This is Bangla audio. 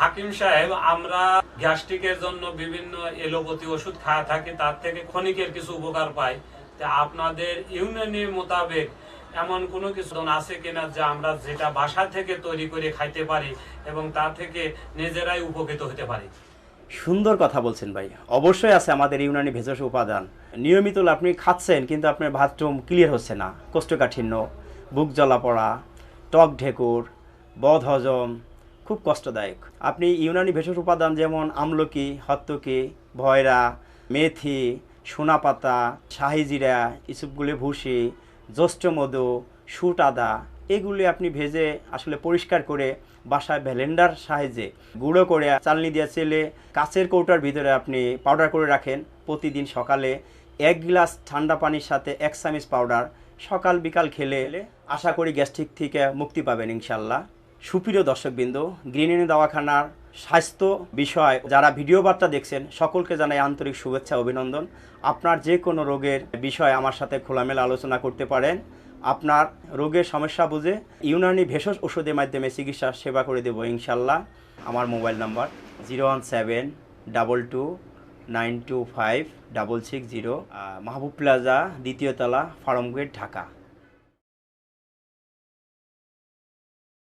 হাকিম সাহেব, আমরা গ্যাস্ট্রিকের জন্য বিভিন্ন এলোপ্যাথি ওষুধ খাওয়া থাকি, তার থেকে ক্ষণিকের কিছু উপকার পাই। তা আপনাদের ইউনানি মোতাবেক এমন কোনো কিছু আছে কিনা যা আমরা যেটা বাসা থেকে তৈরি করে খাইতে পারি এবং তা থেকে নিজেরাই উপকৃত হতে পারি? সুন্দর কথা বলছেন ভাই, অবশ্যই আছে আমাদের ইউনানি ভেষজ উপাদান। নিয়মিত আপনি খাচ্ছেন কিন্তু আপনার বাথরুম ক্লিয়ার হচ্ছে না, কোষ্ঠকাঠিন্য, বুক জ্বলা পড়া, টক ঢেকুর, বদ হজম, খুব কষ্টদায়ক। আপনি ইউনানি ভেষজ উপাদান যেমন আমলকি, হত্তকি, ভয়রা, মেথি, সোনাপাতা, শাহিজিরা, ইসুপগুলি ভুসি, জ্যৈষ্ঠমধু, শুট আদা, এগুলি আপনি ভেজে আসলে পরিষ্কার করে বাসায় ব্লেন্ডার সাহায্যে গুঁড়ো করে চালনি দিয়ে চেলে কাচের কৌটার ভিতরে আপনি পাউডার করে রাখেন। প্রতিদিন সকালে 1 গ্লাস ঠান্ডা পানির সাথে 1 চামচ পাউডার সকাল বিকাল খেলে আশা করি গ্যাস্ট্রিক থেকে মুক্তি পাবেন ইনশাল্লাহ। সুপ্রিয় দর্শকবৃন্দ, গ্রিন দাওয়াখানার স্বাস্থ্য বিষয় যারা ভিডিও বার্তা দেখছেন সকলকে জানাই আন্তরিক শুভেচ্ছা অভিনন্দন। আপনার যে কোনো রোগের বিষয় আমার সাথে খোলামেলা আলোচনা করতে পারেন। আপনার রোগের সমস্যা বুঝে ইউনানি ভেষজ ওষুধের মাধ্যমে চিকিৎসা সেবা করে দেবো ইনশাল্লাহ। আমার মোবাইল নাম্বার 01722925660, মাহবুব প্লাজা, দ্বিতীয় তলা, ফার্ম গেট, ঢাকা।